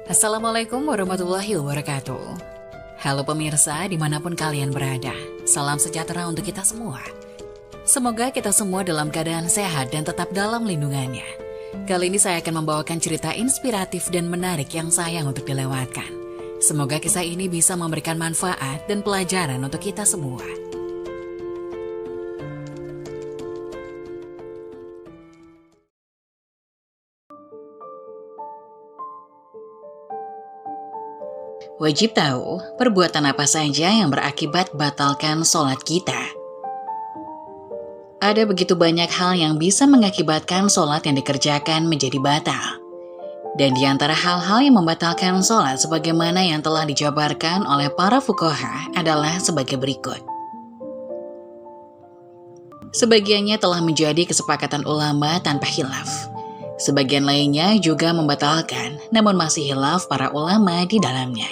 Assalamualaikum warahmatullahi wabarakatuh. Halo pemirsa dimanapun kalian berada, salam sejahtera untuk kita semua. Semoga kita semua dalam keadaan sehat dan tetap dalam lindungannya. Kali ini saya akan membawakan cerita inspiratif dan menarik yang sayang untuk dilewatkan. Semoga kisah ini bisa memberikan manfaat dan pelajaran untuk kita semua. Wajib tahu perbuatan apa saja yang berakibat batalkan sholat kita. Ada begitu banyak hal yang bisa mengakibatkan sholat yang dikerjakan menjadi batal. Dan di antara hal-hal yang membatalkan sholat sebagaimana yang telah dijabarkan oleh para fuqaha adalah sebagai berikut. Sebagiannya telah menjadi kesepakatan ulama tanpa khilaf. Sebagian lainnya juga membatalkan, namun masih khilaf para ulama di dalamnya.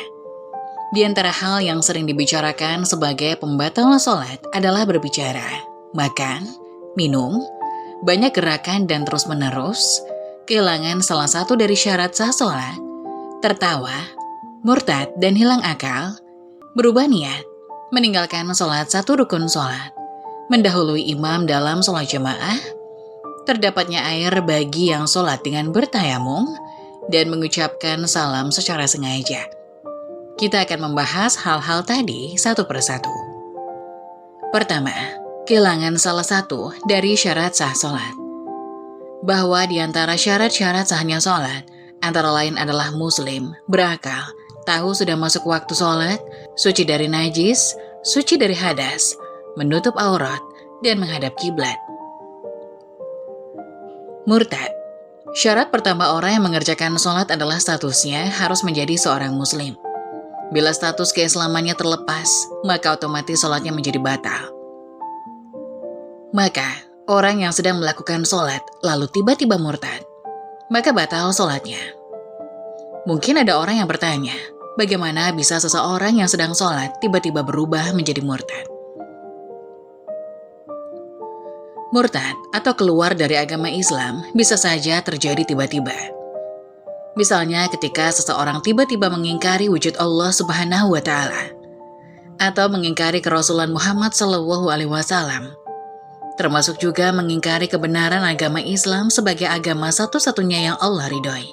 Di antara hal yang sering dibicarakan sebagai pembatal sholat adalah berbicara, makan, minum, banyak gerakan dan terus-menerus, kehilangan salah satu dari syarat sah sholat, tertawa, murtad dan hilang akal, berubah niat, meninggalkan sholat satu rukun sholat, mendahului imam dalam sholat jamaah, terdapatnya air bagi yang sholat dengan bertayamum, dan mengucapkan salam secara sengaja. Kita akan membahas hal-hal tadi satu persatu. Pertama, kehilangan salah satu dari syarat sah sholat. Bahwa di antara syarat-syarat sahnya sholat, antara lain adalah muslim, berakal, tahu sudah masuk waktu sholat, suci dari najis, suci dari hadas, menutup aurat, dan menghadap kiblat. Murtad. Syarat pertama orang yang mengerjakan sholat adalah statusnya harus menjadi seorang muslim. Bila status keislamannya terlepas, maka otomatis sholatnya menjadi batal. Maka, orang yang sedang melakukan sholat lalu tiba-tiba murtad, maka batal sholatnya. Mungkin ada orang yang bertanya, bagaimana bisa seseorang yang sedang sholat tiba-tiba berubah menjadi murtad? Murtad atau keluar dari agama Islam bisa saja terjadi tiba-tiba. Misalnya ketika seseorang tiba-tiba mengingkari wujud Allah Subhanahu wa Ta'ala, atau mengingkari kerasulan Muhammad Sallallahu Alaihi Wasallam, termasuk juga mengingkari kebenaran agama Islam sebagai agama satu-satunya yang Allah ridhoi.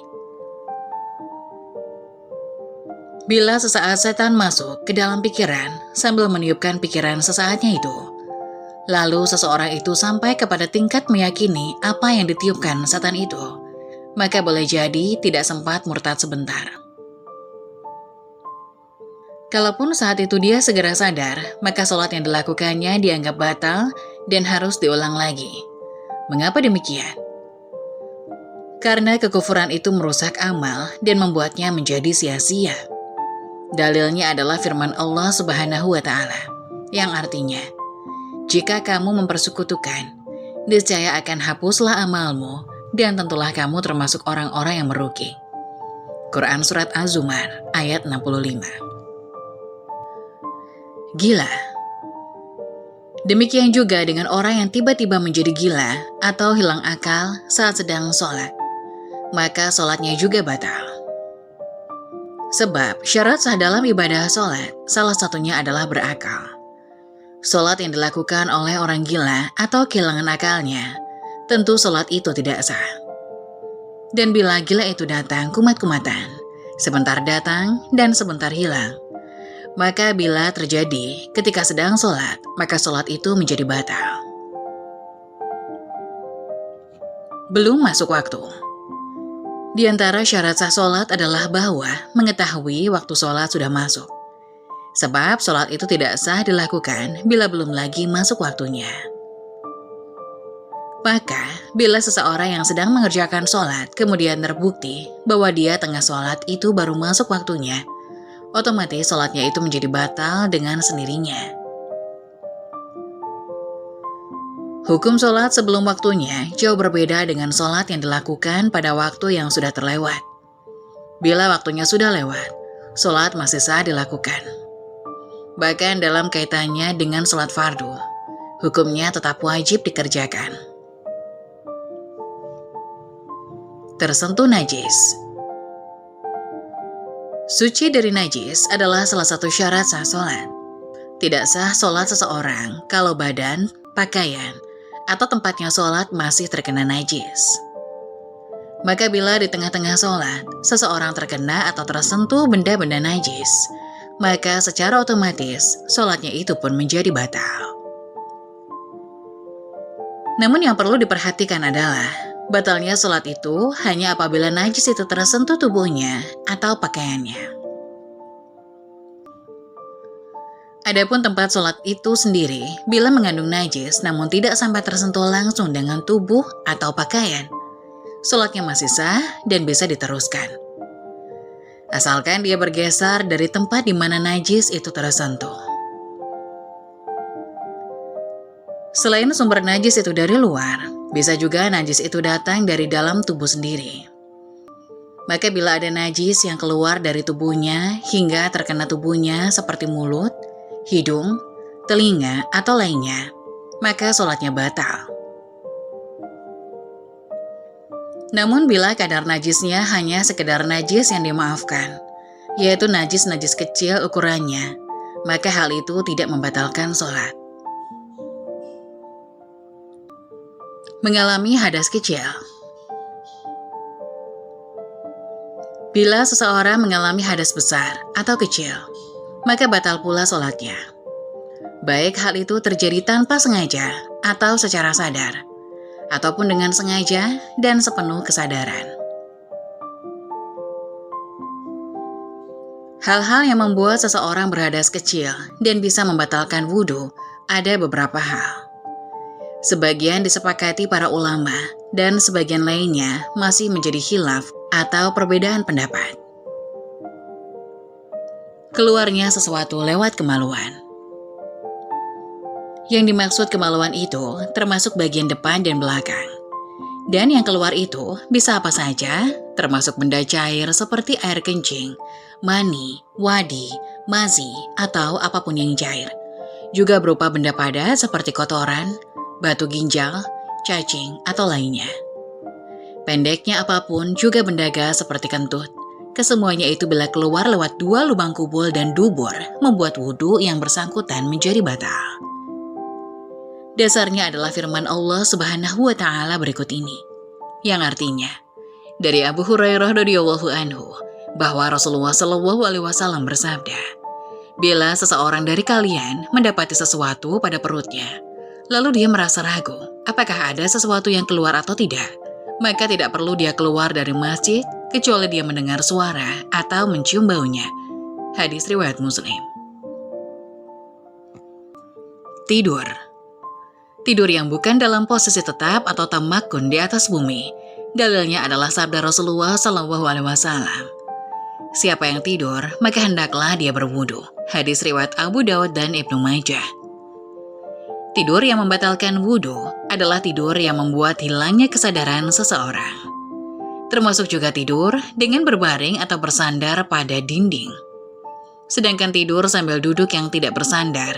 Bila sesaat setan masuk ke dalam pikiran sambil meniupkan pikiran sesaatnya itu, lalu seseorang itu sampai kepada tingkat meyakini apa yang ditiupkan setan itu, maka boleh jadi tidak sempat murtad sebentar. Kalaupun saat itu dia segera sadar, maka sholat yang dilakukannya dianggap batal dan harus diulang lagi. Mengapa demikian? Karena kekufuran itu merusak amal dan membuatnya menjadi sia-sia. Dalilnya adalah firman Allah Subhanahu wa Ta'ala, yang artinya, jika kamu mempersekutukan, niscaya akan hapuslah amalmu, dan tentulah kamu termasuk orang-orang yang merugi. Quran Surat Az-Zumar ayat 65. Gila. Demikian juga dengan orang yang tiba-tiba menjadi gila atau hilang akal saat sedang sholat, maka sholatnya juga batal. Sebab syarat sah dalam ibadah sholat salah satunya adalah berakal. Sholat yang dilakukan oleh orang gila atau kehilangan akalnya, tentu sholat itu tidak sah. Dan bila gila itu datang kumat-kumatan, sebentar datang dan sebentar hilang, maka bila terjadi ketika sedang sholat, maka sholat itu menjadi batal. Belum masuk waktu. Di antara syarat sah sholat adalah bahwa mengetahui waktu sholat sudah masuk. Sebab sholat itu tidak sah dilakukan bila belum lagi masuk waktunya. Maka, bila seseorang yang sedang mengerjakan sholat kemudian terbukti bahwa dia tengah sholat itu baru masuk waktunya, otomatis sholatnya itu menjadi batal dengan sendirinya. Hukum sholat sebelum waktunya jauh berbeda dengan sholat yang dilakukan pada waktu yang sudah terlewat. Bila waktunya sudah lewat, sholat masih sah dilakukan. Bahkan dalam kaitannya dengan sholat fardu, hukumnya tetap wajib dikerjakan. Tersentuh najis. Suci dari najis adalah salah satu syarat sah sholat. Tidak sah sholat seseorang kalau badan, pakaian, atau tempatnya sholat masih terkena najis. Maka bila di tengah-tengah sholat, seseorang terkena atau tersentuh benda-benda najis, maka secara otomatis sholatnya itu pun menjadi batal. Namun yang perlu diperhatikan adalah, batalnya sholat itu hanya apabila najis itu tersentuh tubuhnya atau pakaiannya. Adapun tempat sholat itu sendiri, bila mengandung najis namun tidak sampai tersentuh langsung dengan tubuh atau pakaian, sholatnya masih sah dan bisa diteruskan. Asalkan dia bergeser dari tempat di mana najis itu tersentuh. Selain sumber najis itu dari luar, bisa juga najis itu datang dari dalam tubuh sendiri. Maka bila ada najis yang keluar dari tubuhnya hingga terkena tubuhnya seperti mulut, hidung, telinga, atau lainnya, maka sholatnya batal. Namun bila kadar najisnya hanya sekedar najis yang dimaafkan, yaitu najis-najis kecil ukurannya, maka hal itu tidak membatalkan sholat. Mengalami hadas kecil. Bila seseorang mengalami hadas besar atau kecil, maka batal pula sholatnya. Baik hal itu terjadi tanpa sengaja atau secara sadar, ataupun dengan sengaja dan sepenuh kesadaran. Hal-hal yang membuat seseorang berhadas kecil dan bisa membatalkan wudhu ada beberapa hal. Sebagian disepakati para ulama dan sebagian lainnya masih menjadi khilaf atau perbedaan pendapat. Keluarnya sesuatu lewat kemaluan. Yang dimaksud kemaluan itu termasuk bagian depan dan belakang. Dan yang keluar itu bisa apa saja, termasuk benda cair seperti air kencing, mani, wadi, mazi, atau apapun yang cair. Juga berupa benda padat seperti kotoran, batu ginjal, cacing, atau lainnya. Pendeknya apapun juga benda gas seperti kentut. Kesemuanya itu bila keluar lewat dua lubang kubul dan dubur, membuat wudhu yang bersangkutan menjadi batal. Dasarnya adalah firman Allah Subhanahu wa Ta'ala berikut ini, yang artinya dari Abu Hurairah radhiyallahu anhu bahwa Rasulullah Shallallahu alaihi wasallam bersabda, bila seseorang dari kalian mendapati sesuatu pada perutnya, lalu dia merasa ragu, apakah ada sesuatu yang keluar atau tidak, maka tidak perlu dia keluar dari masjid kecuali dia mendengar suara atau mencium baunya. Hadis riwayat Muslim. Tidur. Tidur yang bukan dalam posisi tetap atau tamakun di atas bumi. Dalilnya adalah sabda Rasulullah SAW. Siapa yang tidur, maka hendaklah dia berwudu. Hadis riwayat Abu Daud dan Ibnu Majah. Tidur yang membatalkan wudu adalah tidur yang membuat hilangnya kesadaran seseorang. Termasuk juga tidur dengan berbaring atau bersandar pada dinding. Sedangkan tidur sambil duduk yang tidak bersandar,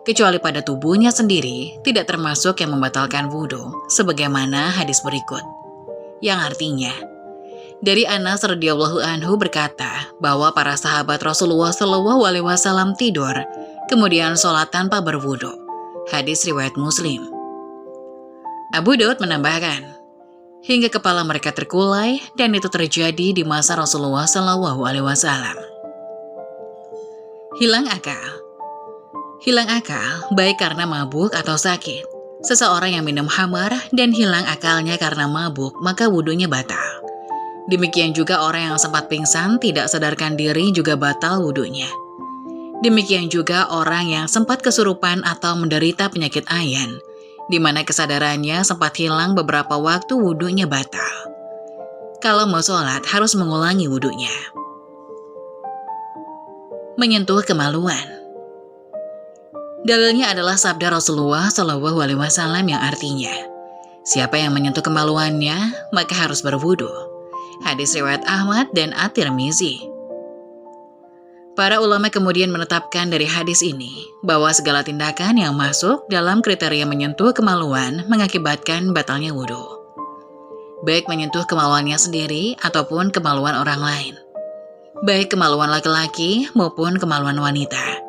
kecuali pada tubuhnya sendiri, tidak termasuk yang membatalkan wudhu, sebagaimana hadis berikut. Yang artinya, dari Anas radhiyallahu anhu berkata bahwa para sahabat Rasulullah Shallallahu alaihi wasallam tidur, kemudian sholat tanpa berwudhu. Hadis riwayat Muslim. Abu Daud menambahkan, hingga kepala mereka terkulai dan itu terjadi di masa Rasulullah Shallallahu alaihi wasallam. Hilang akal. Hilang akal baik karena mabuk atau sakit. Seseorang yang minum khamar dan hilang akalnya karena mabuk, maka wudhunya batal. Demikian juga orang yang sempat pingsan tidak sadarkan diri juga batal wudhunya. Demikian juga orang yang sempat kesurupan atau menderita penyakit ayan, di mana kesadarannya sempat hilang beberapa waktu wudhunya batal. Kalau mau sholat harus mengulangi wudhunya. Menyentuh kemaluan. Dalilnya adalah sabda Rasulullah Shallallahu alaihi wasallam yang artinya, siapa yang menyentuh kemaluannya maka harus berwudu. Hadis riwayat Ahmad dan At-Tirmizi. Para ulama kemudian menetapkan dari hadis ini bahwa segala tindakan yang masuk dalam kriteria menyentuh kemaluan mengakibatkan batalnya wudhu. Baik menyentuh kemaluannya sendiri ataupun kemaluan orang lain. baik kemaluan laki-laki maupun kemaluan wanita,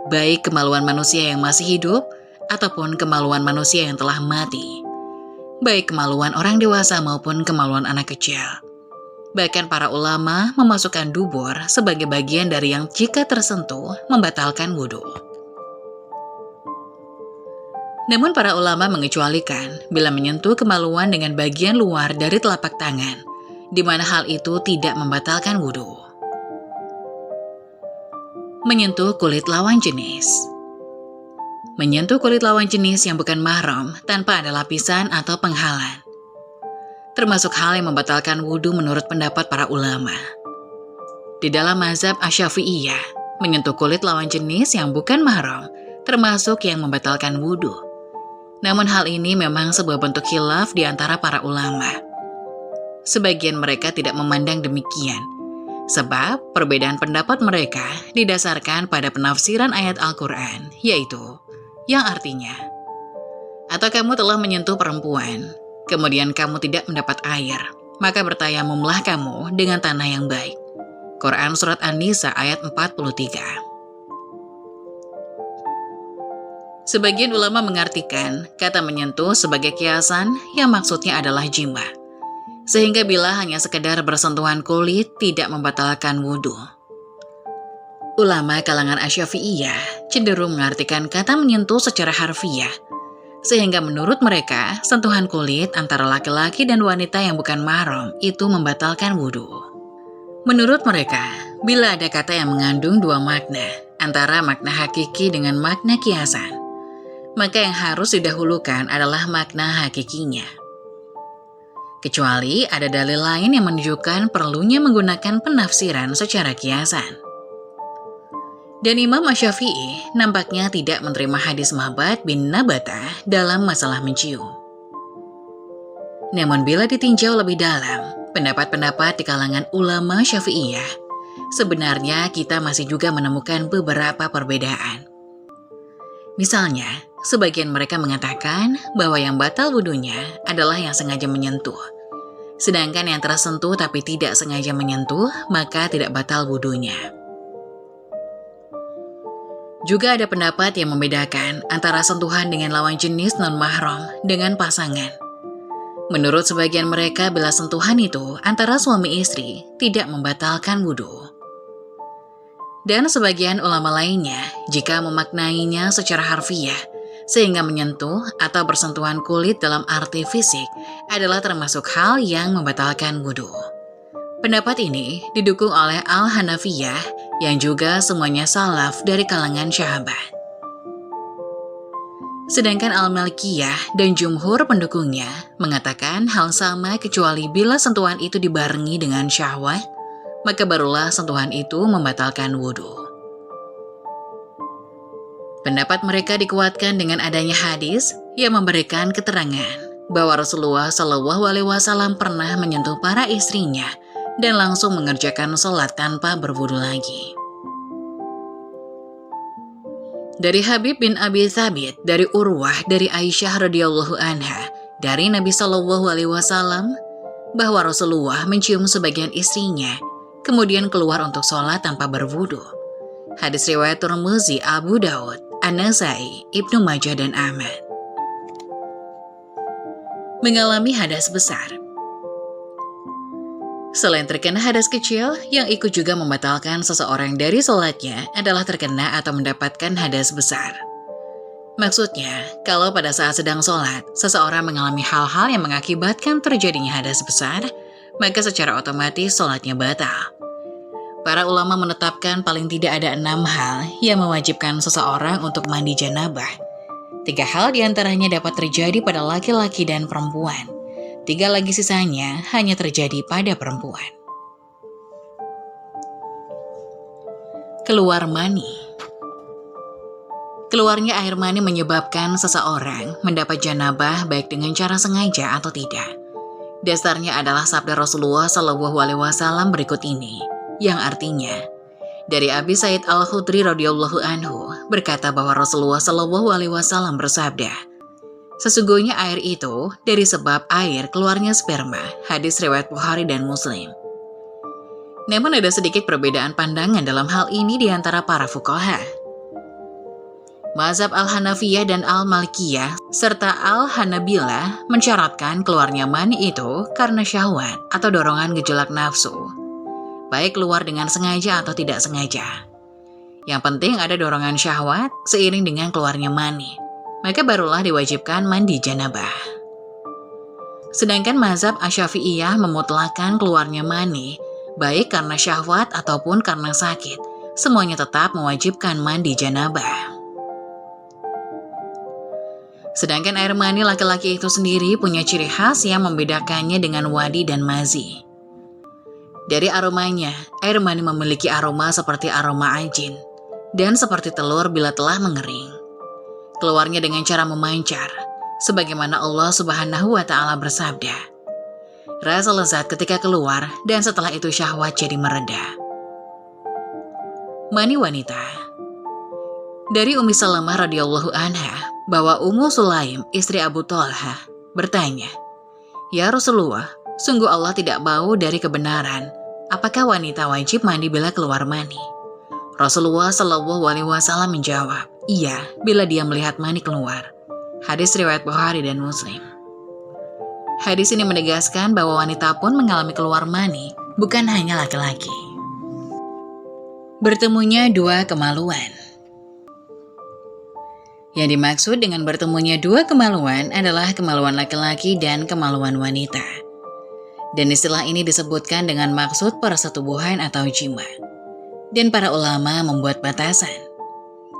baik kemaluan manusia yang masih hidup ataupun kemaluan manusia yang telah mati, baik kemaluan orang dewasa maupun kemaluan anak kecil. Bahkan para ulama memasukkan dubur sebagai bagian dari yang jika tersentuh membatalkan wudhu. Namun para ulama mengecualikan bila menyentuh kemaluan dengan bagian luar dari telapak tangan, di mana hal itu tidak membatalkan wudhu. Menyentuh kulit lawan jenis. Menyentuh kulit lawan jenis yang bukan mahram tanpa ada lapisan atau penghalang, termasuk hal yang membatalkan wudhu menurut pendapat para ulama. Di dalam mazhab Asy-Syafi'iyah, menyentuh kulit lawan jenis yang bukan mahram termasuk yang membatalkan wudhu. Namun hal ini memang sebuah bentuk khilaf di antara para ulama. Sebagian mereka tidak memandang demikian, sebab perbedaan pendapat mereka didasarkan pada penafsiran ayat Al-Quran, yaitu yang artinya, atau kamu telah menyentuh perempuan, kemudian kamu tidak mendapat air, maka bertayamumlah kamu dengan tanah yang baik. Quran Surat An-Nisa ayat 43. Sebagian ulama mengartikan kata menyentuh sebagai kiasan yang maksudnya adalah jima, sehingga bila hanya sekedar bersentuhan kulit tidak membatalkan wudhu. Ulama kalangan Asy-Syafi'iyah cenderung mengartikan kata menyentuh secara harfiah, sehingga menurut mereka sentuhan kulit antara laki-laki dan wanita yang bukan mahram itu membatalkan wudhu. Menurut mereka, bila ada kata yang mengandung dua makna, antara makna hakiki dengan makna kiasan, maka yang harus didahulukan adalah makna hakikinya. Kecuali ada dalil lain yang menunjukkan perlunya menggunakan penafsiran secara kiasan. Dan Imam Asy-Syafi'i nampaknya tidak menerima hadis Ma'bad bin Nabatah dalam masalah mencium. Namun bila ditinjau lebih dalam, pendapat-pendapat di kalangan ulama Syafi'iyah, sebenarnya kita masih juga menemukan beberapa perbedaan. Misalnya, sebagian mereka mengatakan bahwa yang batal wudhunya adalah yang sengaja menyentuh. Sedangkan yang tersentuh tapi tidak sengaja menyentuh, maka tidak batal wudhunya. Juga ada pendapat yang membedakan antara sentuhan dengan lawan jenis non-mahram dengan pasangan. Menurut sebagian mereka, bila sentuhan itu antara suami istri tidak membatalkan wudhu. Dan sebagian ulama lainnya, jika memaknainya secara harfiah, sehingga menyentuh atau bersentuhan kulit dalam arti fisik adalah termasuk hal yang membatalkan wudhu. Pendapat ini didukung oleh Al-Hanafiyah yang juga semuanya salaf dari kalangan sahabat. Sedangkan Al-Malikiyah dan jumhur pendukungnya mengatakan hal sama kecuali bila sentuhan itu dibarengi dengan syahwat, maka barulah sentuhan itu membatalkan wudhu. Pendapat mereka dikuatkan dengan adanya hadis yang memberikan keterangan bahwa Rasulullah SAW pernah menyentuh para istrinya dan langsung mengerjakan sholat tanpa berwudhu lagi. Dari Habib bin Abi Thabit, dari Urwah, dari Aisyah radhiyallahu anha, dari Nabi SAW, bahwa Rasulullah mencium sebagian istrinya, kemudian keluar untuk sholat tanpa berwudhu. Hadis riwayat Tirmidzi, Abu Daud, An-Nasai, Ibnu Majah, dan Ahmad. Mengalami hadas besar. Selain terkena hadas kecil, yang ikut juga membatalkan seseorang dari sholatnya adalah terkena atau mendapatkan hadas besar. Maksudnya, kalau pada saat sedang sholat, seseorang mengalami hal-hal yang mengakibatkan terjadinya hadas besar, maka secara otomatis sholatnya batal. Para ulama menetapkan paling tidak ada 6 hal yang mewajibkan seseorang untuk mandi janabah. 3 hal diantaranya dapat terjadi pada laki-laki dan perempuan. 3 lagi sisanya hanya terjadi pada perempuan. Keluar mani. Keluarnya air mani menyebabkan seseorang mendapat janabah baik dengan cara sengaja atau tidak. Dasarnya adalah sabda Rasulullah SAW berikut ini, yang artinya, dari Abi Sa'id Al-Khudri radhiyallahu anhu berkata bahwa Rasulullah SAW bersabda, sesungguhnya air itu dari sebab air keluarnya sperma. Hadis riwayat Bukhari dan Muslim. Namun ada sedikit perbedaan pandangan dalam hal ini di antara para fuqaha. Mazhab Al-Hanafiyah dan Al-Malikiyah serta Al-Hanabilah mensyaratkan keluarnya mani itu karena syahwat atau dorongan gejolak nafsu, baik keluar dengan sengaja atau tidak sengaja. Yang penting ada dorongan syahwat seiring dengan keluarnya mani, maka barulah diwajibkan mandi janabah. Sedangkan mazhab Asy-Syafi'iyah memutlakkan keluarnya mani, baik karena syahwat ataupun karena sakit, semuanya tetap mewajibkan mandi janabah. Sedangkan air mani laki-laki itu sendiri punya ciri khas yang membedakannya dengan wadi dan mazi. Dari aromanya, air mani memiliki aroma seperti aroma ajin, dan seperti telur bila telah mengering. Keluarnya dengan cara memancar, sebagaimana Allah Subhanahu wa Ta'ala bersabda, rasa lezat ketika keluar dan setelah itu syahwat jadi mereda. Mani wanita. Dari Ummi Salamah radhiyallahu anha bahwa Ummu Sulaim, istri Abu Thalhah, bertanya, "Ya Rasulullah, sungguh Allah tidak bau dari kebenaran. Apakah wanita wajib mandi bila keluar mani?" Rasulullah Shallallahu Alaihi Wasallam menjawab, "Iya, bila dia melihat mani keluar." Hadis riwayat Bukhari dan Muslim. Hadis ini menegaskan bahwa wanita pun mengalami keluar mani, bukan hanya laki-laki. Bertemunya dua kemaluan. Yang dimaksud dengan bertemunya dua kemaluan adalah kemaluan laki-laki dan kemaluan wanita. Dan istilah ini disebutkan dengan maksud persetubuhan atau jima. Dan para ulama membuat batasan.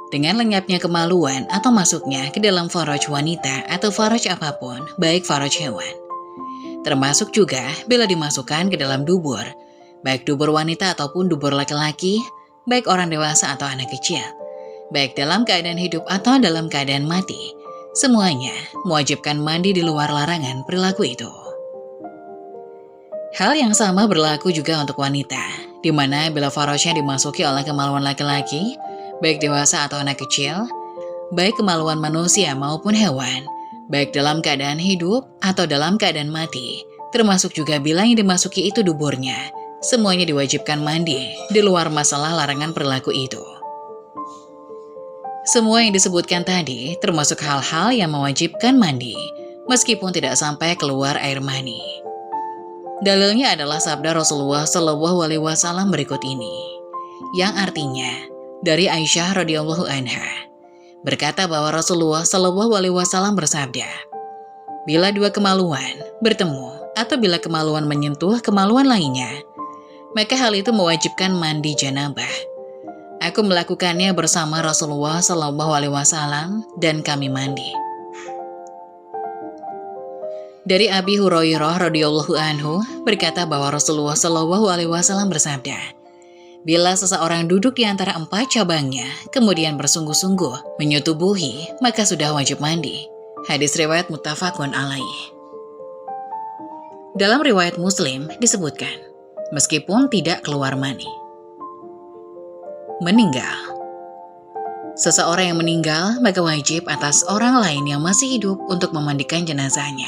Dengan lenyapnya kemaluan atau masuknya ke dalam faraj wanita atau faraj apapun, baik faraj hewan. Termasuk juga bila dimasukkan ke dalam dubur, baik dubur wanita ataupun dubur laki-laki, baik orang dewasa atau anak kecil. Baik dalam keadaan hidup atau dalam keadaan mati, semuanya mewajibkan mandi di luar larangan perilaku itu. Hal yang sama berlaku juga untuk wanita, di mana bila farajnya dimasuki oleh kemaluan laki-laki, baik dewasa atau anak kecil, baik kemaluan manusia maupun hewan, baik dalam keadaan hidup atau dalam keadaan mati, termasuk juga bila yang dimasuki itu duburnya, semuanya diwajibkan mandi di luar masalah larangan perilaku itu. Semua yang disebutkan tadi termasuk hal-hal yang mewajibkan mandi, meskipun tidak sampai keluar air mani. Dalilnya adalah sabda Rasulullah Shallallahu Alaihi Wasallam berikut ini, yang artinya dari Aisyah radhiyallahu anha berkata bahwa Rasulullah Shallallahu Alaihi Wasallam bersabda, bila dua kemaluan bertemu atau bila kemaluan menyentuh kemaluan lainnya, maka hal itu mewajibkan mandi janabah. Aku melakukannya bersama Rasulullah Shallallahu Alaihi Wasallam dan kami mandi. Dari Abi Hurairah radhiyallahu anhu berkata bahwa Rasulullah Shallallahu Alaihi Wasallam bersabda, bila seseorang duduk di antara empat cabangnya, kemudian bersungguh-sungguh menyetubuhi, maka sudah wajib mandi. Hadis riwayat muttafaqun alaih. Dalam riwayat Muslim disebutkan, meskipun tidak keluar mani. Meninggal. Seseorang yang meninggal maka wajib atas orang lain yang masih hidup untuk memandikan jenazahnya.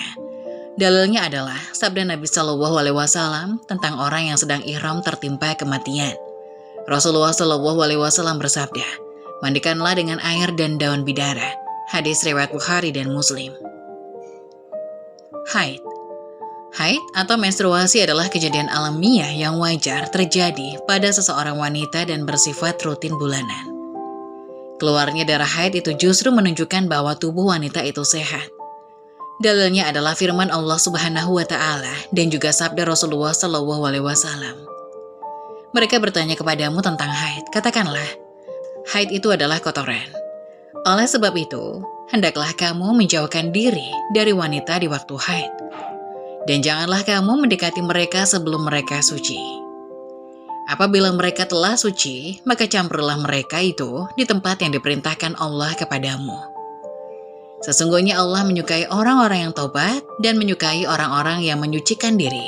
Dalilnya adalah sabda Nabi Shallallahu Alaihi Wasallam tentang orang yang sedang ihram tertimpa kematian. Rasulullah Shallallahu Alaihi Wasallam bersabda, mandikanlah dengan air dan daun bidara. Hadis riwayat Bukhari dan Muslim. Haid. Haid atau menstruasi adalah kejadian alamiah yang wajar terjadi pada seseorang wanita dan bersifat rutin bulanan. Keluarnya darah haid itu justru menunjukkan bahwa tubuh wanita itu sehat. Dalilnya adalah firman Allah Subhanahu wa Ta'ala dan juga sabda Rasulullah Shallallahu Alaihi Wasallam. Mereka bertanya kepadamu tentang haid, katakanlah, haid itu adalah kotoran. Oleh sebab itu, hendaklah kamu menjauhkan diri dari wanita di waktu haid. Dan janganlah kamu mendekati mereka sebelum mereka suci. Apabila mereka telah suci, maka campurlah mereka itu di tempat yang diperintahkan Allah kepadamu. Sesungguhnya Allah menyukai orang-orang yang taubat dan menyukai orang-orang yang menyucikan diri.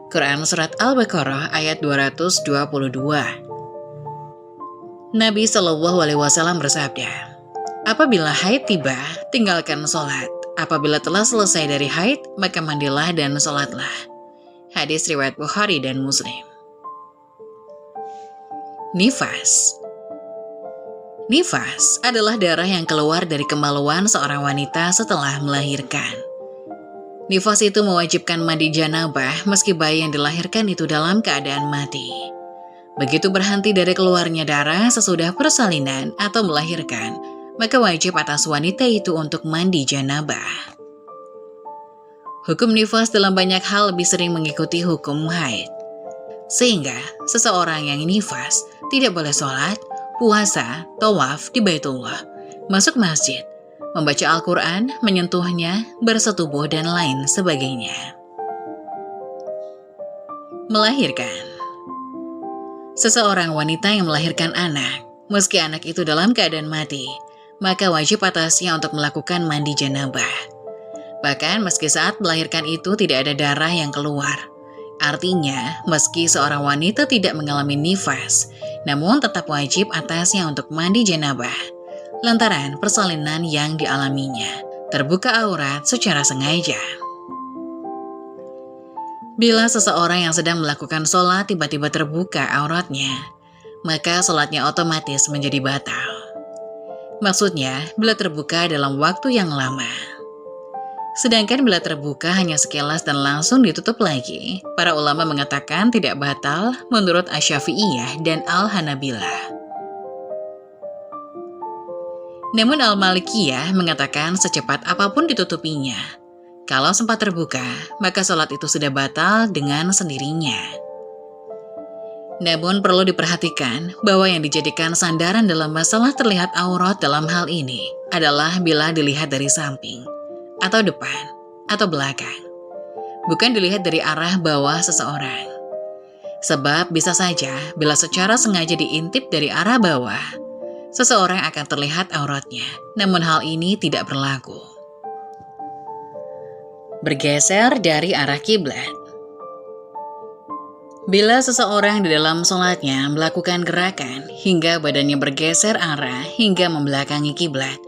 Quran Surat Al-Baqarah ayat 222. Nabi Shallallahu Alaihi Wasallam bersabda, apabila haid tiba, tinggalkan sholat. Apabila telah selesai dari haid, maka mandilah dan sholatlah. Hadis riwayat Bukhari dan Muslim. Nifas. Nifas adalah darah yang keluar dari kemaluan seorang wanita setelah melahirkan. Nifas itu mewajibkan mandi janabah meski bayi yang dilahirkan itu dalam keadaan mati. Begitu berhenti dari keluarnya darah sesudah persalinan atau melahirkan, maka wajib atas wanita itu untuk mandi janabah. Hukum nifas dalam banyak hal lebih sering mengikuti hukum haid. Sehingga seseorang yang nifas tidak boleh sholat, puasa, tawaf di Baitullah, masuk masjid, membaca Al-Quran, menyentuhnya, bersetubuh, dan lain sebagainya. Melahirkan. Seseorang wanita yang melahirkan anak, meski anak itu dalam keadaan mati, maka wajib atasnya untuk melakukan mandi janabah. Bahkan meski saat melahirkan itu tidak ada darah yang keluar. Artinya, meski seorang wanita tidak mengalami nifas, namun tetap wajib atasnya untuk mandi janabah, lantaran persalinan yang dialaminya, terbuka aurat secara sengaja. Bila seseorang yang sedang melakukan sholat tiba-tiba terbuka auratnya, maka sholatnya otomatis menjadi batal. Maksudnya, bila terbuka dalam waktu yang lama. Sedangkan bila terbuka hanya sekilas dan langsung ditutup lagi, para ulama mengatakan tidak batal menurut Asy-Syafi'iyah dan Al-Hanabilah. Namun Al-Malikiyah mengatakan secepat apapun ditutupinya. Kalau sempat terbuka, maka sholat itu sudah batal dengan sendirinya. Namun perlu diperhatikan bahwa yang dijadikan sandaran dalam masalah terlihat aurat dalam hal ini adalah bila dilihat dari samping, atau depan, atau belakang. Bukan dilihat dari arah bawah seseorang. Sebab bisa saja bila secara sengaja diintip dari arah bawah, seseorang akan terlihat auratnya. Namun hal ini tidak berlaku. Bergeser dari arah kiblat. Bila seseorang di dalam sholatnya melakukan gerakan hingga badannya bergeser arah hingga membelakangi kiblat,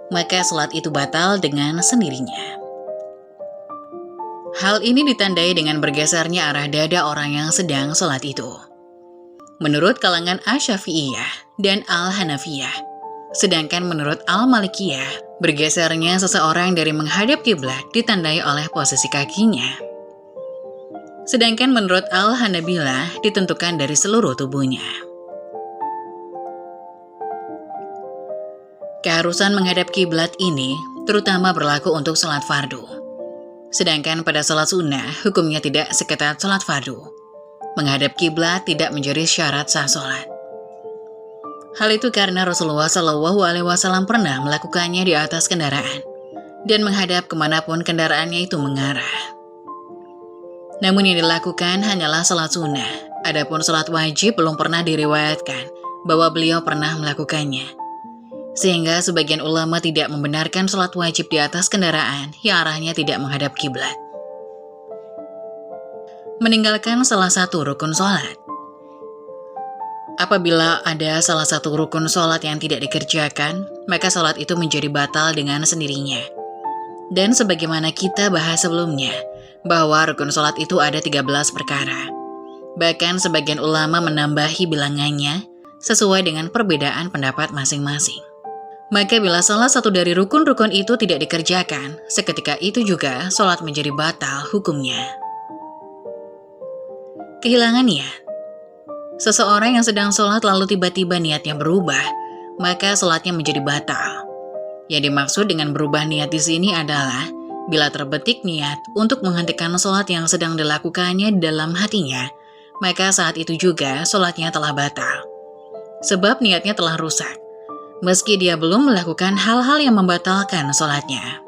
maka sholat itu batal dengan sendirinya. Hal ini ditandai dengan bergesernya arah dada orang yang sedang sholat itu. Menurut kalangan Asy-Syafi'iyah dan Al-Hanafiyah, sedangkan menurut Al-Malikiyah, bergesernya seseorang dari menghadap kiblat ditandai oleh posisi kakinya. Sedangkan menurut Al-Hanabilah ditentukan dari seluruh tubuhnya. Keharusan menghadap kiblat ini terutama berlaku untuk sholat fardu. Sedangkan pada sholat sunnah, hukumnya tidak seketat sholat fardu. Menghadap kiblat tidak menjadi syarat sah sholat. Hal itu karena Rasulullah SAW pernah melakukannya di atas kendaraan dan menghadap kemanapun kendaraannya itu mengarah. Namun yang dilakukan hanyalah sholat sunnah. Adapun sholat wajib belum pernah diriwayatkan bahwa beliau pernah melakukannya. Sehingga sebagian ulama tidak membenarkan sholat wajib di atas kendaraan yang arahnya tidak menghadap kiblat. Meninggalkan salah satu rukun sholat. Apabila ada salah satu rukun sholat yang tidak dikerjakan, maka sholat itu menjadi batal dengan sendirinya. Dan sebagaimana kita bahas sebelumnya, bahwa rukun sholat itu ada 13 perkara. Bahkan sebagian ulama menambahi bilangannya sesuai dengan perbedaan pendapat masing-masing. Maka bila salah satu dari rukun-rukun itu tidak dikerjakan, seketika itu juga sholat menjadi batal hukumnya. Kehilangan niat. Seseorang yang sedang sholat lalu tiba-tiba niatnya berubah, maka sholatnya menjadi batal. Yang dimaksud dengan berubah niat di sini adalah bila terbetik niat untuk menghentikan sholat yang sedang dilakukannya dalam hatinya, maka saat itu juga sholatnya telah batal. Sebab niatnya telah rusak, meski dia belum melakukan hal-hal yang membatalkan sholatnya.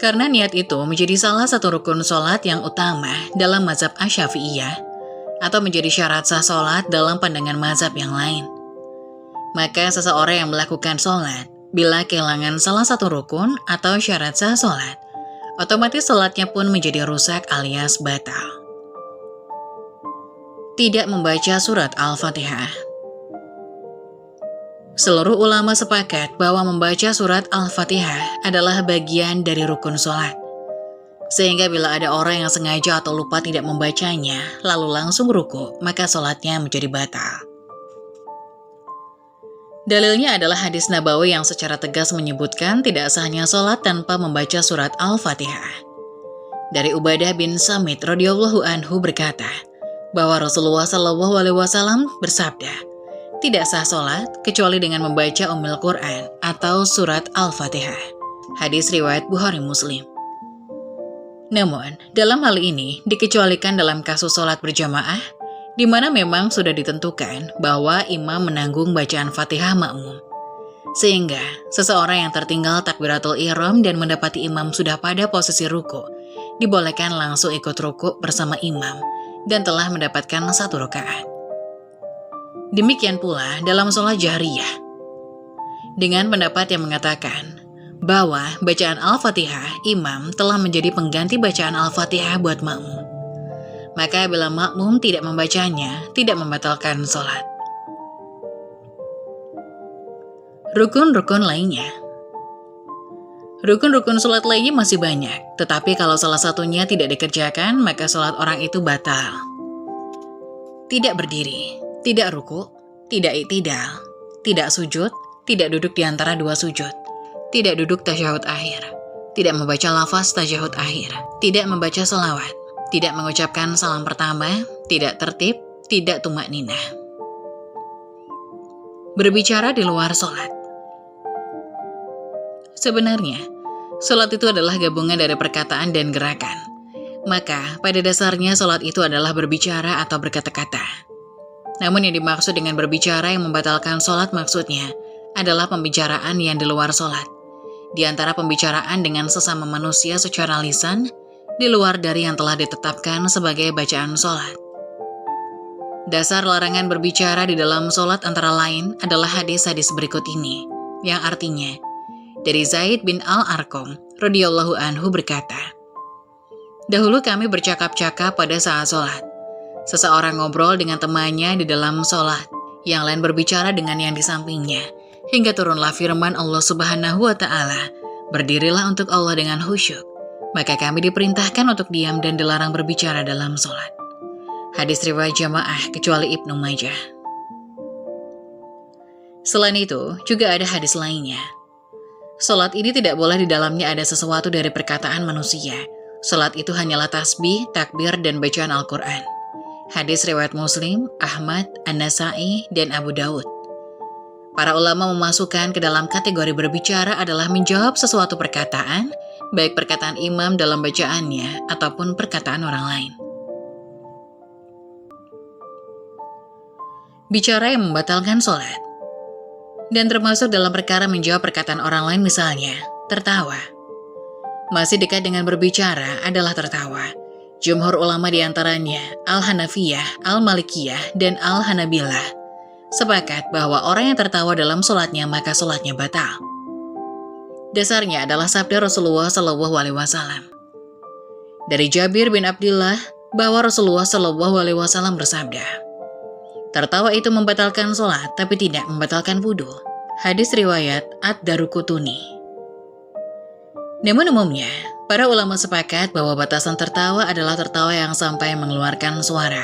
Karena niat itu menjadi salah satu rukun sholat yang utama dalam mazhab Asy-Syafi'iyah, atau menjadi syarat sah sholat dalam pandangan mazhab yang lain. Maka seseorang yang melakukan sholat, bila kehilangan salah satu rukun atau syarat sah sholat, otomatis sholatnya pun menjadi rusak alias batal. Tidak membaca surat Al-Fatihah. Seluruh ulama sepakat bahwa membaca surat Al-Fatihah adalah bagian dari rukun sholat. Sehingga bila ada orang yang sengaja atau lupa tidak membacanya, lalu langsung ruku, maka sholatnya menjadi batal. Dalilnya adalah hadis Nabawi yang secara tegas menyebutkan tidak sahnya sholat tanpa membaca surat Al-Fatihah. Dari Ubadah bin Samit radhiyallahu anhu berkata, bahwa Rasulullah SAW bersabda, tidak sah sholat kecuali dengan membaca Ummul Quran atau surat Al-Fatihah. Hadis riwayat Bukhari Muslim. Namun, dalam hal ini dikecualikan dalam kasus sholat berjamaah, di mana memang sudah ditentukan bahwa imam menanggung bacaan Fatihah makmum. Sehingga, seseorang yang tertinggal takbiratul ihram dan mendapati imam sudah pada posisi ruku, dibolehkan langsung ikut ruku bersama imam dan telah mendapatkan 1 rakaat. Demikian pula dalam sholat jahriyah. Dengan pendapat yang mengatakan bahwa bacaan Al-Fatihah imam telah menjadi pengganti bacaan Al-Fatihah buat makmum. Maka bila makmum tidak membacanya, tidak membatalkan sholat. Rukun-rukun lainnya. Rukun-rukun sholat lainnya masih banyak, tetapi kalau salah satunya tidak dikerjakan, maka sholat orang itu batal. Tidak berdiri, tidak ruku, tidak i'tidal, tidak sujud, tidak duduk di antara 2 sujud, tidak duduk tasyahud akhir, tidak membaca lafaz tasyahud akhir, tidak membaca sholawat, tidak mengucapkan salam pertama, tidak tertib, tidak tumakninah. Berbicara di luar sholat. Sebenarnya, sholat itu adalah gabungan dari perkataan dan gerakan. Maka, pada dasarnya sholat itu adalah berbicara atau berkata-kata. Namun yang dimaksud dengan berbicara yang membatalkan sholat maksudnya adalah pembicaraan yang di luar sholat. Di antara pembicaraan dengan sesama manusia secara lisan, di luar dari yang telah ditetapkan sebagai bacaan sholat. Dasar larangan berbicara di dalam sholat antara lain adalah hadis-hadis berikut ini, yang artinya, dari Zaid bin Al-Arqam radhiyallahu anhu berkata, dahulu kami bercakap-cakap pada saat sholat. Seseorang ngobrol dengan temannya di dalam sholat, yang lain berbicara dengan yang di sampingnya, hingga turunlah firman Allah Subhanahu wa Ta'ala, berdirilah untuk Allah dengan khusyuk. Maka kami diperintahkan untuk diam dan dilarang berbicara dalam sholat. Hadis riwayat jamaah kecuali Ibnu Majah. Selain itu, juga ada hadis lainnya. Sholat ini tidak boleh di dalamnya ada sesuatu dari perkataan manusia. Sholat itu hanyalah tasbih, takbir, dan bacaan Al-Quran. Hadis riwayat Muslim, Ahmad, An-Nasai, dan Abu Daud. Para ulama memasukkan ke dalam kategori berbicara adalah menjawab sesuatu perkataan, baik perkataan imam dalam bacaannya ataupun perkataan orang lain. Bicara yang membatalkan sholat. Dan termasuk dalam perkara menjawab perkataan orang lain misalnya, tertawa. Masih dekat dengan berbicara adalah tertawa. Jumhur ulama diantaranya Al-Hanafiyah, Al-Malikiyah, dan Al-Hanabilah sepakat bahwa orang yang tertawa dalam sholatnya maka sholatnya batal. Dasarnya adalah sabda Rasulullah SAW. Dari Jabir bin Abdullah bahwa Rasulullah SAW bersabda, tertawa itu membatalkan sholat tapi tidak membatalkan wudhu. Hadis riwayat Ad-Daruqutni. Namun umumnya, para ulama sepakat bahwa batasan tertawa adalah tertawa yang sampai mengeluarkan suara.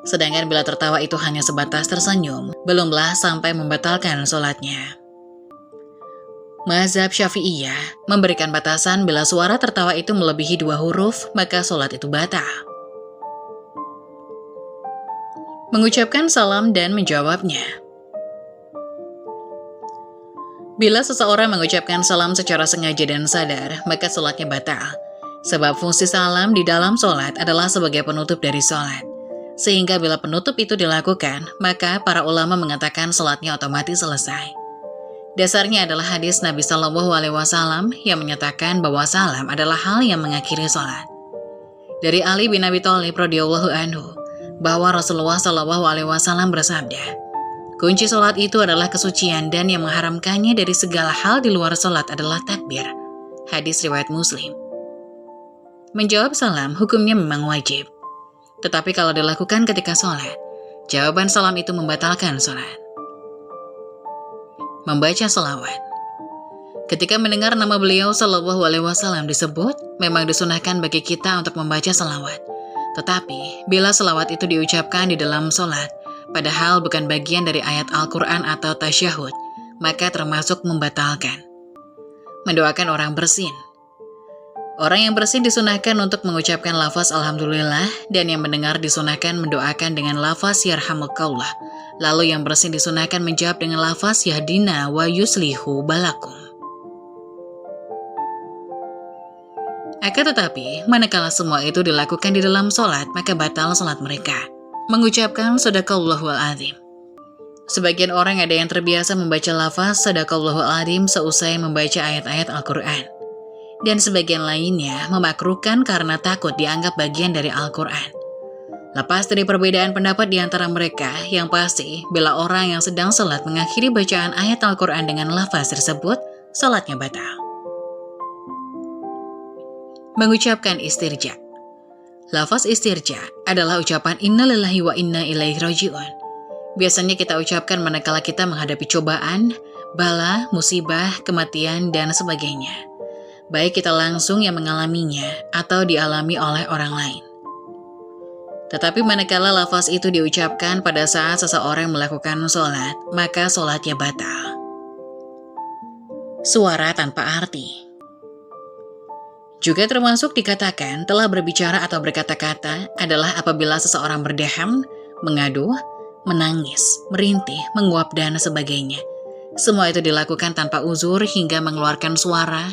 Sedangkan bila tertawa itu hanya sebatas tersenyum, belumlah sampai membatalkan sholatnya. Mazhab Syafi'iyah memberikan batasan bila suara tertawa itu melebihi 2 huruf, maka sholat itu batal. Mengucapkan salam dan menjawabnya. Bila seseorang mengucapkan salam secara sengaja dan sadar, maka sholatnya batal. Sebab fungsi salam di dalam sholat adalah sebagai penutup dari sholat. Sehingga bila penutup itu dilakukan, maka para ulama mengatakan sholatnya otomatis selesai. Dasarnya adalah hadis Nabi SAW yang menyatakan bahwa salam adalah hal yang mengakhiri sholat. Dari Ali bin Abi Thalib radhiyallahu anhu, bahwa Rasulullah SAW bersabda, kunci sholat itu adalah kesucian dan yang mengharamkannya dari segala hal di luar sholat adalah takbir. Hadis riwayat Muslim. Menjawab salam hukumnya memang wajib. Tetapi kalau dilakukan ketika sholat, jawaban salam itu membatalkan sholat. Membaca sholawat. Ketika mendengar nama beliau Shallallahu Alaihi Wasallam disebut, memang disunahkan bagi kita untuk membaca selawat. Tetapi, bila selawat itu diucapkan di dalam sholat, padahal bukan bagian dari ayat Al-Quran atau tasyahud, maka termasuk membatalkan. Mendoakan orang bersin. Orang yang bersin disunahkan untuk mengucapkan lafaz Alhamdulillah, dan yang mendengar disunahkan mendoakan dengan lafaz Yarhamukallah. Lalu yang bersin disunahkan menjawab dengan lafaz Yahdina wa yuslihu balakum. Akan tetapi, manakala semua itu dilakukan di dalam sholat, maka batal sholat mereka. Mengucapkan Sadaqallahul Azim. Sebagian orang ada yang terbiasa membaca lafaz Sadaqallahul Azim seusai membaca ayat-ayat Al-Quran. Dan sebagian lainnya memakruhkan karena takut dianggap bagian dari Al-Quran. Lepas dari perbedaan pendapat di antara mereka, yang pasti, bila orang yang sedang sholat mengakhiri bacaan ayat Al-Quran dengan lafaz tersebut, sholatnya batal. Mengucapkan istirja. Lafaz istirja adalah ucapan Inna lillahi wa inna ilaihi raji'un. Biasanya kita ucapkan manakala kita menghadapi cobaan, bala, musibah, kematian, dan sebagainya. Baik kita langsung yang mengalaminya atau dialami oleh orang lain. Tetapi manakala lafaz itu diucapkan pada saat seseorang melakukan sholat, maka sholatnya batal. Suara tanpa arti. Juga termasuk dikatakan telah berbicara atau berkata-kata adalah apabila seseorang berdeham, mengaduh, menangis, merintih, menguap, dan sebagainya. Semua itu dilakukan tanpa uzur hingga mengeluarkan suara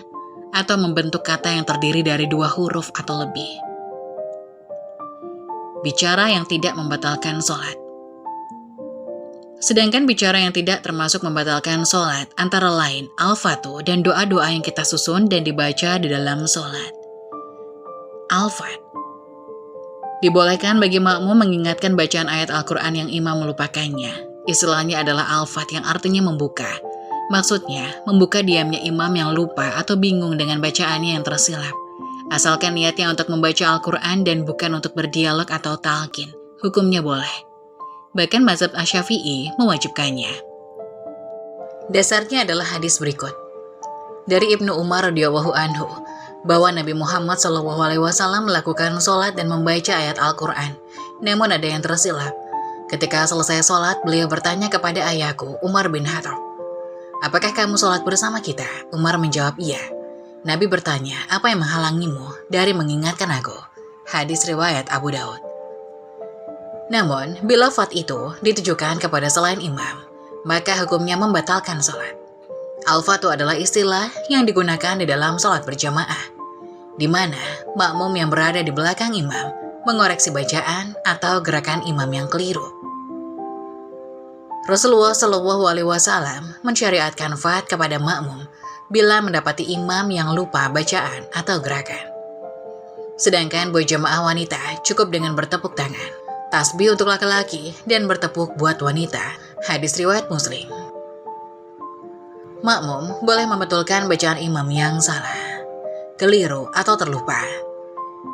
atau membentuk kata yang terdiri dari 2 huruf atau lebih. Bicara yang tidak membatalkan sholat. Sedangkan bicara yang tidak termasuk membatalkan sholat antara lain al-fatu dan doa-doa yang kita susun dan dibaca di dalam sholat. Al-fat. Dibolehkan bagi makmum mengingatkan bacaan ayat Al-Quran yang imam melupakannya. Istilahnya adalah al-fat yang artinya membuka. Maksudnya, membuka diamnya imam yang lupa atau bingung dengan bacaannya yang tersilap. Asalkan niatnya untuk membaca Al-Quran dan bukan untuk berdialog atau talqin, hukumnya boleh. Bahkan mazhab Asy-Syafi'i mewajibkannya. Dasarnya adalah hadis berikut. Dari Ibnu Umar radhiyallahu anhu, bahwa Nabi Muhammad SAW melakukan sholat dan membaca ayat Al-Quran. Namun ada yang tersilap. Ketika selesai sholat, beliau bertanya kepada ayahku, Umar bin Khattab, "Apakah kamu sholat bersama kita?" Umar menjawab, "Iya." Nabi bertanya, "Apa yang menghalangimu dari mengingatkan aku?" Hadis riwayat Abu Daud. Namun, bila fat itu ditujukan kepada selain imam, maka hukumnya membatalkan sholat. Al-fatu adalah istilah yang digunakan di dalam sholat berjamaah, di mana makmum yang berada di belakang imam mengoreksi bacaan atau gerakan imam yang keliru. Rasulullah Shallallahu Alaihi Wasallam mensyariatkan fat kepada makmum bila mendapati imam yang lupa bacaan atau gerakan. Sedangkan buat jamaah wanita cukup dengan bertepuk tangan. Tasbih untuk laki-laki dan bertepuk buat wanita. Hadis riwayat Muslim. Makmum boleh membetulkan bacaan imam yang salah, keliru atau terlupa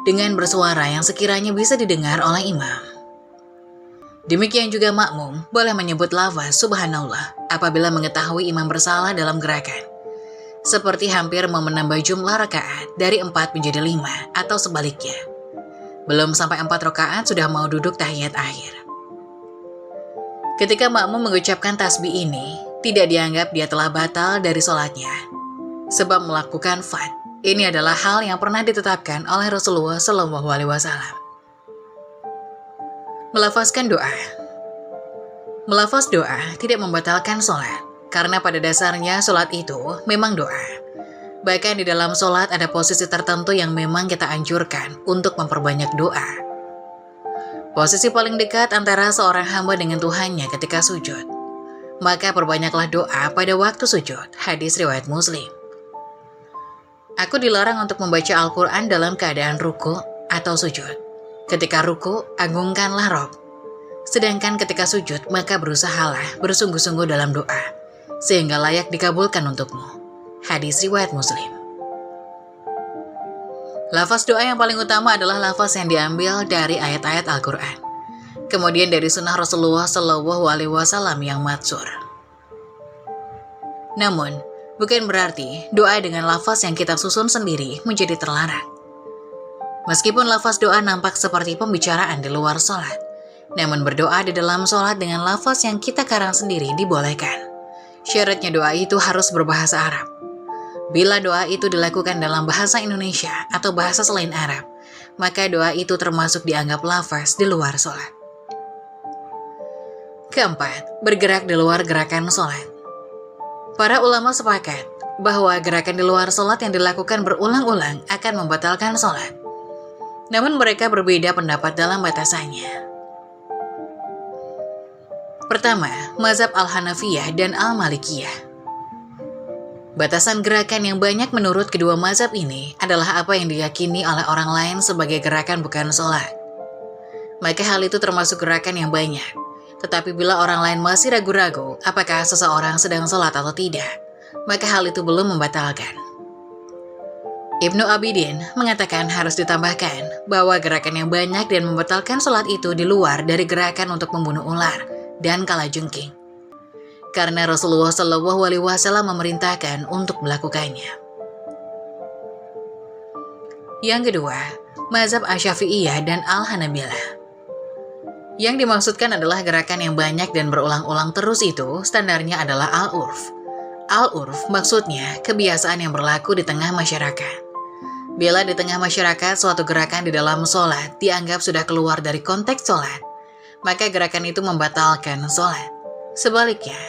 dengan bersuara yang sekiranya bisa didengar oleh imam. Demikian juga makmum boleh menyebut lafaz subhanallah apabila mengetahui imam bersalah dalam gerakan. Seperti hampir mau menambah jumlah rakaat dari 4 menjadi 5 atau sebaliknya. Belum sampai 4 rakaat sudah mau duduk tahiyat akhir. Ketika makmum mengucapkan tasbih ini, tidak dianggap dia telah batal dari sholatnya. Sebab melakukan fat, ini adalah hal yang pernah ditetapkan oleh Rasulullah SAW. Melafazkan doa. Melafaz doa tidak membatalkan sholat, karena pada dasarnya sholat itu memang doa. Bahkan di dalam sholat ada posisi tertentu yang memang kita anjurkan untuk memperbanyak doa. Posisi paling dekat antara seorang hamba dengan Tuhannya ketika sujud. Maka perbanyaklah doa pada waktu sujud. Hadis riwayat Muslim. Aku dilarang untuk membaca Al-Quran dalam keadaan ruku atau sujud. Ketika ruku, agungkanlah Rob. Sedangkan ketika sujud, maka berusahalah bersungguh-sungguh dalam doa, sehingga layak dikabulkan untukmu. Hadis riwayat Muslim. Lafaz doa yang paling utama adalah lafaz yang diambil dari ayat-ayat Al-Quran. Kemudian dari sunnah Rasulullah SAW yang matsur. Namun, bukan berarti doa dengan lafaz yang kita susun sendiri menjadi terlarang. Meskipun lafaz doa nampak seperti pembicaraan di luar sholat, namun berdoa di dalam sholat dengan lafaz yang kita karang sendiri dibolehkan. Syaratnya doa itu harus berbahasa Arab. Bila doa itu dilakukan dalam bahasa Indonesia atau bahasa selain Arab, maka doa itu termasuk dianggap lafaz di luar sholat. Keempat, bergerak di luar gerakan sholat. Para ulama sepakat bahwa gerakan di luar sholat yang dilakukan berulang-ulang akan membatalkan sholat. Namun mereka berbeda pendapat dalam batasannya. Pertama, mazhab Al-Hanafiyah dan Al-Malikiyah. Batasan gerakan yang banyak menurut kedua mazhab ini adalah apa yang diyakini oleh orang lain sebagai gerakan bukan sholat. Maka hal itu termasuk gerakan yang banyak. Tetapi bila orang lain masih ragu-ragu apakah seseorang sedang sholat atau tidak, maka hal itu belum membatalkan. Ibnu Abidin mengatakan harus ditambahkan bahwa gerakan yang banyak dan membatalkan sholat itu di luar dari gerakan untuk membunuh ular dan kalajengking, karena Rasulullah SAW memerintahkan untuk melakukannya. Yang kedua, mazhab Asy-Syafi'iyah dan Al-Hanabilah. Yang dimaksudkan adalah gerakan yang banyak dan berulang-ulang terus itu standarnya adalah al-urf. Al-urf maksudnya kebiasaan yang berlaku di tengah masyarakat. Bila di tengah masyarakat suatu gerakan di dalam sholat dianggap sudah keluar dari konteks sholat, maka gerakan itu membatalkan sholat. Sebaliknya,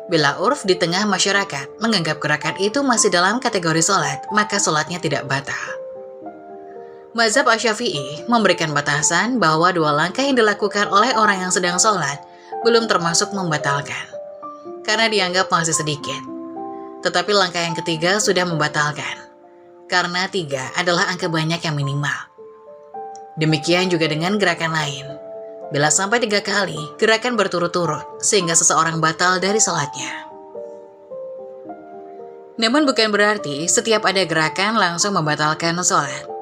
bila urf di tengah masyarakat menganggap gerakan itu masih dalam kategori sholat, maka sholatnya tidak batal. Mazhab Asy-Syafi'i memberikan batasan bahwa dua langkah yang dilakukan oleh orang yang sedang sholat belum termasuk membatalkan, karena dianggap masih sedikit. Tetapi langkah yang ketiga sudah membatalkan, karena 3 adalah angka banyak yang minimal. Demikian juga dengan gerakan lain. Bila sampai 3 kali gerakan berturut-turut sehingga seseorang batal dari sholatnya. Namun bukan berarti setiap ada gerakan langsung membatalkan sholat.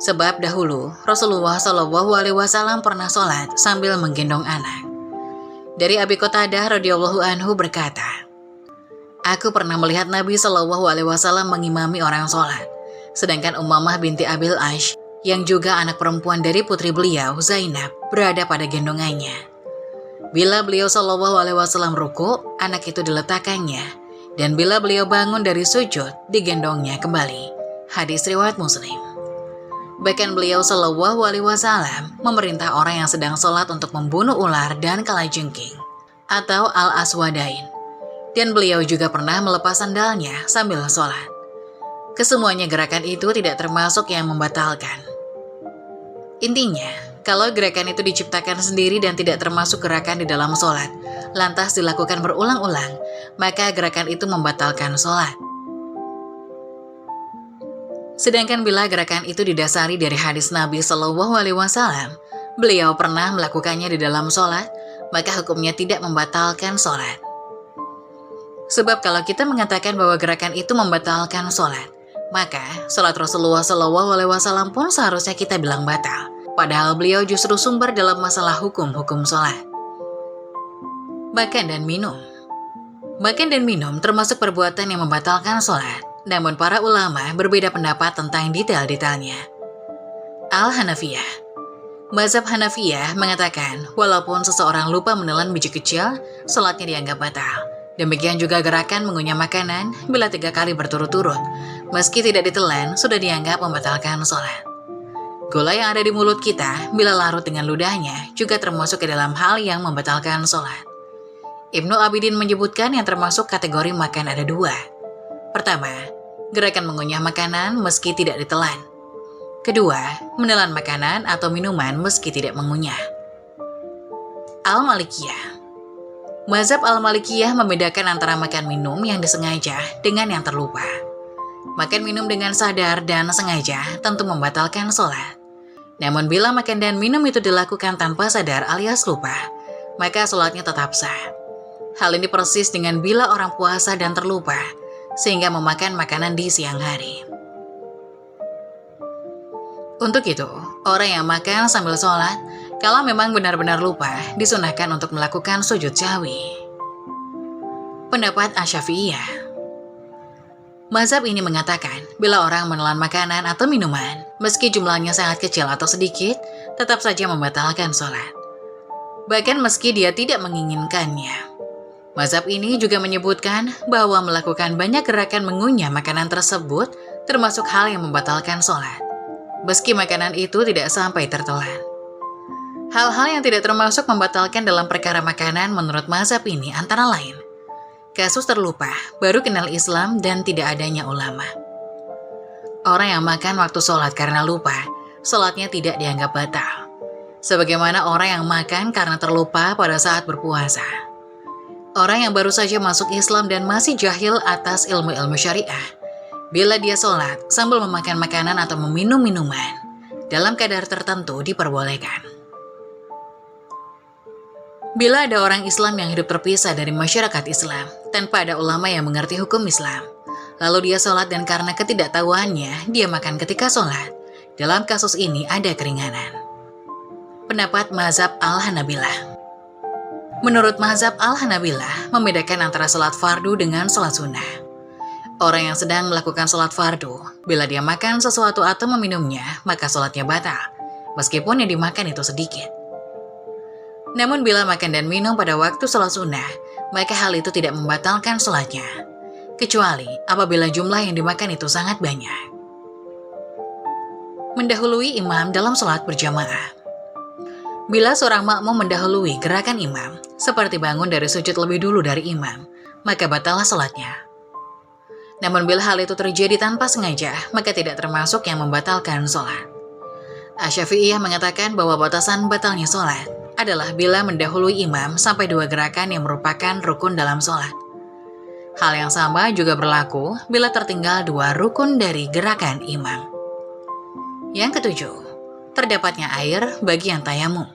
Sebab dahulu Rasulullah SAW pernah sholat sambil menggendong anak. Dari Abi Qatadah radhiyallahu anhu berkata, "Aku pernah melihat Nabi SAW mengimami orang sholat, sedangkan Ummamah binti Abil Ash yang juga anak perempuan dari putri beliau, Zainab, berada pada gendongannya. Bila beliau SAW ruku, anak itu diletakkannya, dan bila beliau bangun dari sujud, digendongnya kembali." Hadis riwayat Muslim. Bahkan beliau SAW memerintah orang yang sedang sholat untuk membunuh ular dan kalajengking, atau al-aswadain. Dan beliau juga pernah melepas sandalnya sambil sholat. Kesemuanya gerakan itu tidak termasuk yang membatalkan. Intinya, kalau gerakan itu diciptakan sendiri dan tidak termasuk gerakan di dalam sholat, lantas dilakukan berulang-ulang, maka gerakan itu membatalkan sholat. Sedangkan bila gerakan itu didasari dari hadis Nabi SAW, beliau pernah melakukannya di dalam sholat, maka hukumnya tidak membatalkan sholat. Sebab kalau kita mengatakan bahwa gerakan itu membatalkan sholat, maka sholat Rasulullah SAW pun seharusnya kita bilang batal. Padahal beliau justru sumber dalam masalah hukum-hukum sholat. Makan dan minum. Makan dan minum termasuk perbuatan yang membatalkan sholat. Namun para ulama berbeda pendapat tentang detail-detailnya. Al-Hanafiyah. Mazhab Hanafiyah mengatakan walaupun seseorang lupa menelan biji kecil, sholatnya dianggap batal. Demikian juga gerakan mengunyah makanan bila 3 kali berturut-turut, meski tidak ditelan sudah dianggap membatalkan sholat. Gula yang ada di mulut kita bila larut dengan ludahnya juga termasuk ke dalam hal yang membatalkan sholat. Ibnu Abidin menyebutkan yang termasuk kategori makan ada 2. Pertama, gerakan mengunyah makanan meski tidak ditelan. Kedua, menelan makanan atau minuman meski tidak mengunyah. Al-Malikiyah. Mazhab Al-Malikiyah membedakan antara makan minum yang disengaja dengan yang terlupa. Makan minum dengan sadar dan sengaja tentu membatalkan sholat. Namun bila makan dan minum itu dilakukan tanpa sadar alias lupa, maka sholatnya tetap sah. Hal ini persis dengan bila orang puasa dan terlupa, sehingga memakan makanan di siang hari. Untuk itu, orang yang makan sambil sholat, kalau memang benar-benar lupa, disunahkan untuk melakukan sujud sahwi. Pendapat Asy-Syafi'iyah. Mazhab ini mengatakan, bila orang menelan makanan atau minuman, meski jumlahnya sangat kecil atau sedikit, tetap saja membatalkan sholat. Bahkan meski dia tidak menginginkannya. Mazhab ini juga menyebutkan bahwa melakukan banyak gerakan mengunyah makanan tersebut termasuk hal yang membatalkan sholat, meski makanan itu tidak sampai tertelan. Hal-hal yang tidak termasuk membatalkan dalam perkara makanan menurut mazhab ini antara lain kasus terlupa, baru kenal Islam, dan tidak adanya ulama. Orang yang makan waktu sholat karena lupa, sholatnya tidak dianggap batal. Sebagaimana orang yang makan karena terlupa pada saat berpuasa. Orang yang baru saja masuk Islam dan masih jahil atas ilmu-ilmu syariah, bila dia sholat sambil memakan makanan atau meminum minuman, dalam kadar tertentu diperbolehkan. Bila ada orang Islam yang hidup terpisah dari masyarakat Islam, tanpa ada ulama yang mengerti hukum Islam, lalu dia sholat dan karena ketidaktahuannya, dia makan ketika sholat, dalam kasus ini ada keringanan. Pendapat mazhab Al-Hanabilah. Menurut mazhab Al-Hanabilah, membedakan antara sholat fardu dengan sholat sunnah. Orang yang sedang melakukan sholat fardu, bila dia makan sesuatu atau meminumnya, maka sholatnya batal, meskipun yang dimakan itu sedikit. Namun bila makan dan minum pada waktu sholat sunnah, maka hal itu tidak membatalkan sholatnya, kecuali apabila jumlah yang dimakan itu sangat banyak. Mendahului imam dalam sholat berjamaah. Bila seorang makmum mendahului gerakan imam, seperti bangun dari sujud lebih dulu dari imam, maka batallah sholatnya. Namun bila hal itu terjadi tanpa sengaja, maka tidak termasuk yang membatalkan sholat. Asy-Syafi'iyah mengatakan bahwa batasan batalnya sholat adalah bila mendahului imam sampai 2 gerakan yang merupakan rukun dalam sholat. Hal yang sama juga berlaku bila tertinggal 2 rukun dari gerakan imam. Yang ketujuh, terdapatnya air bagi yang tayamum.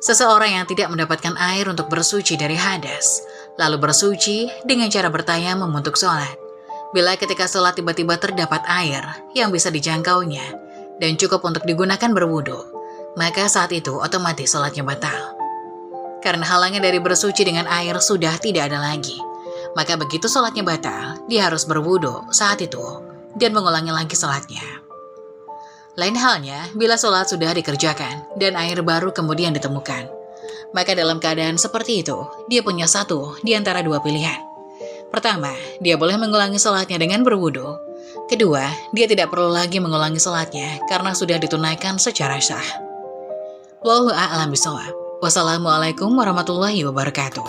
Seseorang yang tidak mendapatkan air untuk bersuci dari hadas, lalu bersuci dengan cara bertayamum untuk sholat. Bila ketika sholat tiba-tiba terdapat air yang bisa dijangkaunya dan cukup untuk digunakan berwudu, maka saat itu otomatis sholatnya batal. Karena halangan dari bersuci dengan air sudah tidak ada lagi, maka begitu sholatnya batal, dia harus berwudu saat itu dan mengulangi lagi sholatnya. Lain halnya bila sholat sudah dikerjakan dan air baru kemudian ditemukan, maka dalam keadaan seperti itu, dia punya satu di antara 2 pilihan. Pertama, dia boleh mengulangi sholatnya dengan berwudu. Kedua, dia tidak perlu lagi mengulangi sholatnya karena sudah ditunaikan secara sah. Wallahu a'lam bishawab. Wassalamualaikum warahmatullahi wabarakatuh.